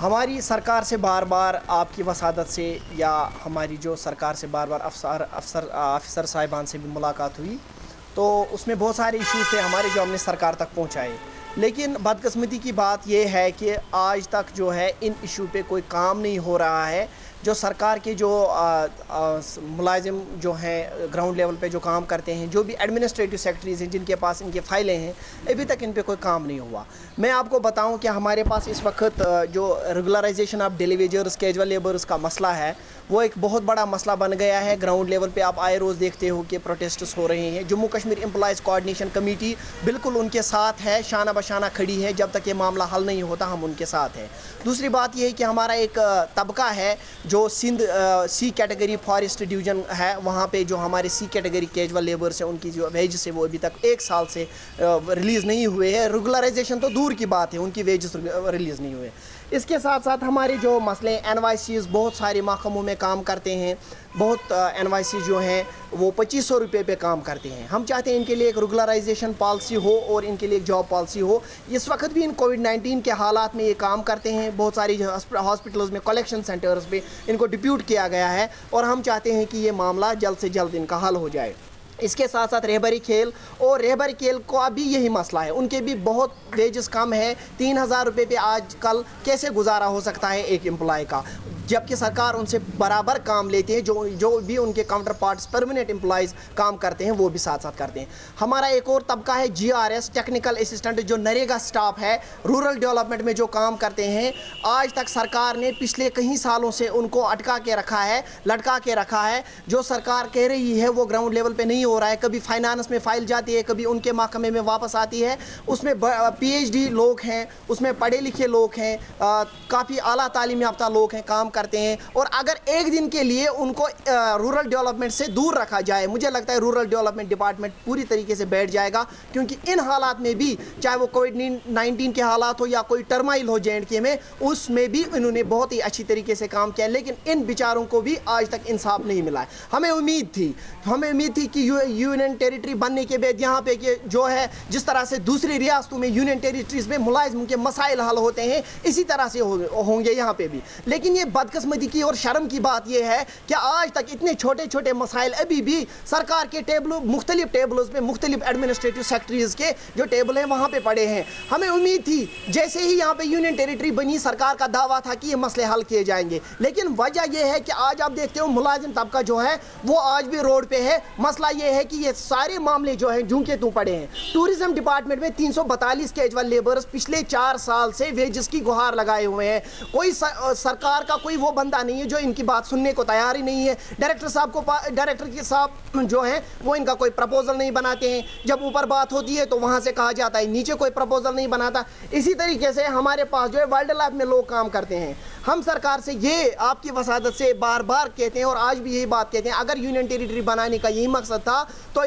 ہماری سرکار سے بار بار آپ کی وسادت سے یا ہماری جو سرکار سے بار بار افسر صاحبان سے بھی ملاقات ہوئی تو اس میں بہت سارے ایشوز تھے ہمارے جو ہم نے سرکار تک پہنچائے، لیکن بدقسمتی کی بات یہ ہے کہ آج تک جو ہے ان ایشو پہ کوئی کام نہیں ہو رہا ہے۔ جو سرکار کے جو ملازم جو ہیں گراؤنڈ لیول پہ جو کام کرتے ہیں، جو بھی ایڈمنسٹریٹو سیکٹریز ہیں جن کے پاس ان کے فائلیں ہیں، ابھی تک ان پہ کوئی کام نہیں ہوا۔ میں آپ کو بتاؤں کہ ہمارے پاس اس وقت جو regularization of daily wagers casual labours کا مسئلہ ہے وہ ایک بہت بڑا مسئلہ بن گیا ہے۔ گراؤنڈ لیول پہ آپ آئے روز دیکھتے ہو کہ پروٹیسٹس ہو رہے ہیں۔ Jammu Kashmir employees coordination committee بالکل ان کے ساتھ ہے، شانہ بشانہ کھڑی ہے، جب تک یہ معاملہ حل نہیں ہوتا ہم ان کے ساتھ ہیں۔ دوسری بات یہ ہے کہ ہمارا ایک طبقہ ہے جو سندھ سی کیٹیگری فارسٹ ڈویژن ہے، وہاں پہ جو ہمارے سی کیٹیگری کیجول لیبرس ہیں ان کی جو ویجز ہے وہ ابھی تک 1 سال سے ریلیز نہیں ہوئے ہیں۔ ریگولرائزیشن تو دور کی بات ہے، ان کی ویجز ریلیز نہیں ہوئے۔ اس کے ساتھ ساتھ ہمارے جو مسئلے این وائی سیز بہت سارے محکموں میں کام کرتے ہیں، بہت این وائی سی جو ہیں وہ 2500 روپے پہ کام کرتے ہیں۔ ہم چاہتے ہیں ان کے لیے ایک ریگولرائزیشن پالیسی ہو اور ان کے لیے ایک جاب پالیسی ہو۔ اس وقت بھی ان کووڈ-19 کے حالات میں یہ کام کرتے ہیں، بہت ساری ہاسپٹلز میں کلیکشن سینٹرز پہ ان کو ڈپیوٹ کیا گیا ہے اور ہم چاہتے ہیں کہ یہ معاملہ جلد سے جلد ان کا حل ہو جائے۔ اس کے ساتھ ساتھ رہبری کھیل کو بھی یہی مسئلہ ہے، ان کے بھی بہت ویجز کم ہے۔ 3000 روپے پہ آج کل کیسے گزارا ہو سکتا ہے ایک امپلائی کا، جبکہ سرکار ان سے برابر کام لیتے ہیں۔ جو بھی ان کے کاؤنٹر پارٹس پرمننٹ امپلائیز کام کرتے ہیں وہ بھی ساتھ ساتھ کرتے ہیں۔ ہمارا ایک اور طبقہ ہے GRS ٹیکنیکل اسسٹنٹ، جو نریگا سٹاف ہے، رورل ڈیولپمنٹ میں جو کام کرتے ہیں۔ آج تک سرکار نے پچھلے کئی سالوں سے ان کو اٹکا کے رکھا ہے، لٹکا کے رکھا ہے۔ جو سرکار کہہ رہی ہے وہ گراؤنڈ لیول پہ نہیں ہو رہا ہے۔ کبھی فائنانس میں فائل جاتی ہے، کبھی ان کے محکمے میں واپس آتی ہے۔ اس میں PhD لوگ ہیں، اس میں پڑھے لکھے لوگ ہیں، کافی اعلیٰ تعلیم یافتہ لوگ ہیں، کام کرتے ہیں، اور اگر ایک دن کے لیے ان کو رورل ڈیولپمنٹ سے دور رکھا جائے، مجھے لگتا ہے رورل ڈیولپمنٹ ڈپارٹمنٹ پوری طریقے سے بیٹھ جائے گا، کیونکہ ان حالات میں بھی چاہے وہ کووڈ-19 کے حالات ہو یا کوئی ٹرمائل ہو JNK میں، اس میں بھی انہوں نے بہت ہی اچھی طریقے سے کام کیا، لیکن ان بیچاروں کو بھی آج تک انصاف نہیں ملا ہے۔ ہمیں امید تھی کہ یونین ٹیریٹری بننے کے بعد یہاں پہ کہ جو ہے جس طرح سے دوسری ریاستوں میں یونین ٹیریٹریز میں ملازموں کے مسائل حل ہوتے ہیں، اسی طرح سے ہوں گے یہاں پہ بھی۔ لیکن یہ بدقسمتی کی اور شرم کی بات یہ ہے کہ آج تک اتنے چھوٹے چھوٹے مسائل ابھی بھی سرکار کے مختلف ٹیبلز پہ، مختلف ایڈمنسٹریٹو سیکٹریز کے جو ٹیبل ہیں وہاں پہ پڑے ہیں۔ ہمیں امید تھی جیسے ہی یہاں پہ یونین ٹیریٹری بنی، سرکار کا دعویٰ تھا کہ یہ مسئلے حل کیے جائیں گے، لیکن وجہ یہ ہے کہ آج آپ دیکھتے ہو ملازم طبقہ جو ہے وہ آج بھی روڈ پہ ہے۔ مسئلہ یہ ہے کہ یہ سارے معاملے جو ہیں جوں کے توں پڑے ہیں۔ ٹورزم ڈپارٹمنٹ میں 342 کیجول لیبرز پچھلے 4 سال سے ویجز کی گہار لگائے ہوئے ہیں۔ کوئی سرکار کا کوئی وہ بندہ نہیں ہے جو ان کی بات سننے کو تیار ہی نہیں ہے۔ ڈائریکٹر کے صاحب جو ہیں وہ ان کا کوئی پرپوزل نہیں بناتے ہیں، جب اوپر بات ہوتی ہے تو وہاں سے کہا جاتا ہے نیچے کوئی پرپوزل نہیں بناتا۔ اسی طریقے سے ہمارے پاس جو ہے وائلڈ لائف میں لوگ کام کرتے ہیں۔ ہم سرکار سے یہ آپ کی وسادت سے بار بار کہتے ہیں اور آج بھی یہی بات کہتے ہیں، اگر یونین ٹیریٹری بنانے کا یہی مقصد تھا تو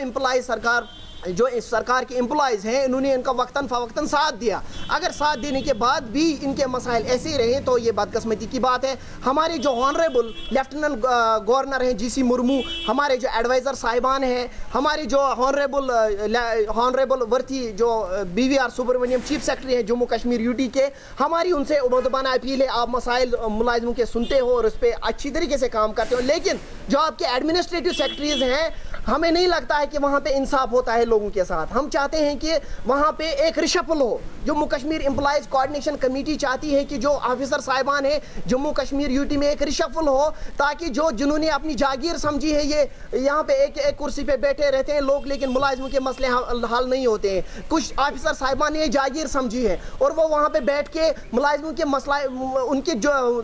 جو سرکار کے امپلائیز ہیں انہوں نے ان کا وقتاً فوقتاً ساتھ دیا۔ اگر ساتھ دینے کے بعد بھی ان کے مسائل ایسے ہی رہے تو یہ بدقسمتی کی بات ہے۔ ہمارے جو آنریبل لیفٹیننٹ گورنر ہیں GC مرمو، ہمارے جو ایڈوائزر صاحبان ہیں، ہمارے جو آنریبل ورتھی جو BVR سبرمنیم چیف سیکرٹری ہیں جموں کشمیر UT کے، ہماری ان سے مؤدبانہ اپیل ہے آپ مسائل ملازموں کے سنتے ہو اور اس پہ اچھی طریقے سے کام کرتے ہو، لیکن جو آپ کے ایڈمنسٹریٹو سیکٹریز ہیں ہمیں نہیں لگتا ہے کہ وہاں پہ انصاف ہوتا ہے لوگوں کے ساتھ۔ ہم چاہتے ہیں کہ وہاں پہ ایک ریشفل ہو۔ Jammu Kashmir employees coordination committee چاہتی ہے کہ جو آفیسر صاحبان ہیں جموں کشمیر UT میں ایک ریشفل ہو، تاکہ جنہوں نے اپنی جاگیر سمجھی ہے، یہ یہاں پہ ایک کرسی پہ بیٹھے رہتے ہیں لوگ، لیکن ملازموں کے مسئلے حل نہیں ہوتے ہیں۔ کچھ آفیسر صاحبان نے جاگیر سمجھی ہے اور وہ وہاں پہ بیٹھ کے ملازموں کے مسئلہ ان کے جو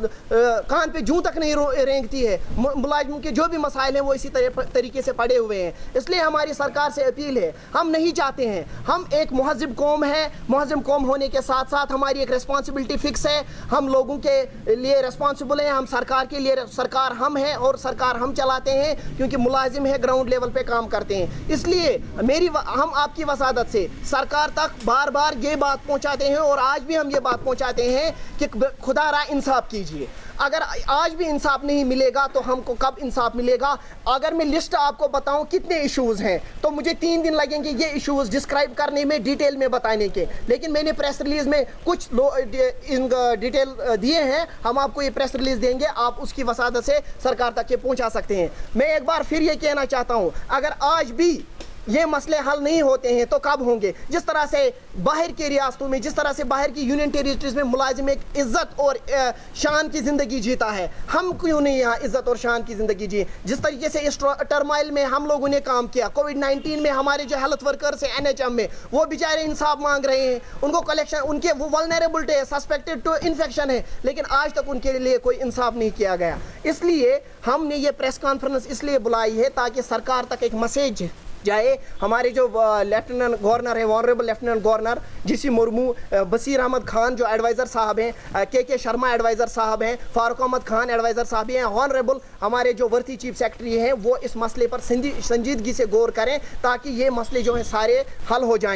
کان پہ جوں تک نہیں رینگتی ہے۔ ملازموں کے جو بھی مسائل ہیں وہ اسی طریقے سے پڑے ہوئے ہیں۔ اس لیے ہماری سرکار سے اپیل ہے، ہم نہیں چاہتے ہیں، ہم ایک مہذب قوم ہے، مہذب قوم ہونے کے ساتھ ساتھ ہماری ایک ریسپانسبلٹی فکس ہے، ہم لوگوں کے لیے ریسپانسبل ہیں، ہم سرکار کے لیے سرکار ہم ہیں اور سرکار ہم چلاتے ہیں، کیونکہ ملازم ہے گراؤنڈ لیول پہ کام کرتے ہیں۔ اس لیے ہم آپ کی وسادت سے سرکار تک بار بار یہ بات پہنچاتے ہیں اور آج بھی ہم یہ بات پہنچاتے ہیں کہ خدا را انصاف کیجیے۔ اگر آج بھی انصاف نہیں ملے گا تو ہم کو کب انصاف ملے گا؟ اگر میں لسٹ آپ کو بتاؤں کتنے ایشوز ہیں تو مجھے 3 دن لگیں گے یہ ایشوز ڈسکرائب کرنے میں، ڈیٹیل میں بتانے کے، لیکن میں نے پریس ریلیز میں کچھ ڈیٹیل دیے ہیں، ہم آپ کو یہ پریس ریلیز دیں گے، آپ اس کی وسادت سے سرکار تک یہ پہنچا سکتے ہیں۔ میں ایک بار پھر یہ کہنا چاہتا ہوں، اگر آج بھی یہ مسئلے حل نہیں ہوتے ہیں تو کب ہوں گے؟ جس طرح سے باہر کی ریاستوں میں، جس طرح سے باہر کی یونین ٹیریٹریز میں ملازم ایک عزت اور شان کی زندگی جیتا ہے، ہم کیوں نہیں یہاں عزت اور شان کی زندگی جی؟ جس طریقے سے اس ٹرمائل میں ہم لوگوں نے کام کیا، کووڈ-19 میں ہمارے جو ہیلتھ ورکرز ہیں NHM میں، وہ بیچارے انصاف مانگ رہے ہیں، ان کو کلیکشن، ان کے وہ ولنریبلٹی ہے، سسپیکٹڈ ٹو انفیکشن ہے، لیکن آج تک ان کے لیے کوئی انصاف نہیں کیا گیا۔ اس لیے ہم نے یہ پریس کانفرنس اس لیے بلائی ہے تاکہ سرکار تک ایک میسیج جائے۔ ہمارے جو لیفٹیننٹ گورنر ہیں، وانریبل لیفٹیننٹ گورنر جی مرمو، بصیر احمد خان جو ایڈوائزر صاحب ہیں، کے شرما ایڈوائزر صاحب ہیں، فاروق احمد خان ایڈوائزر صاحب ہیں، وانریبل ہمارے جو ورتی چیف سیکرٹری ہیں، وہ اس مسئلے پر سنجیدگی سے غور کریں تاکہ یہ مسئلے جو ہیں سارے حل ہو جائیں۔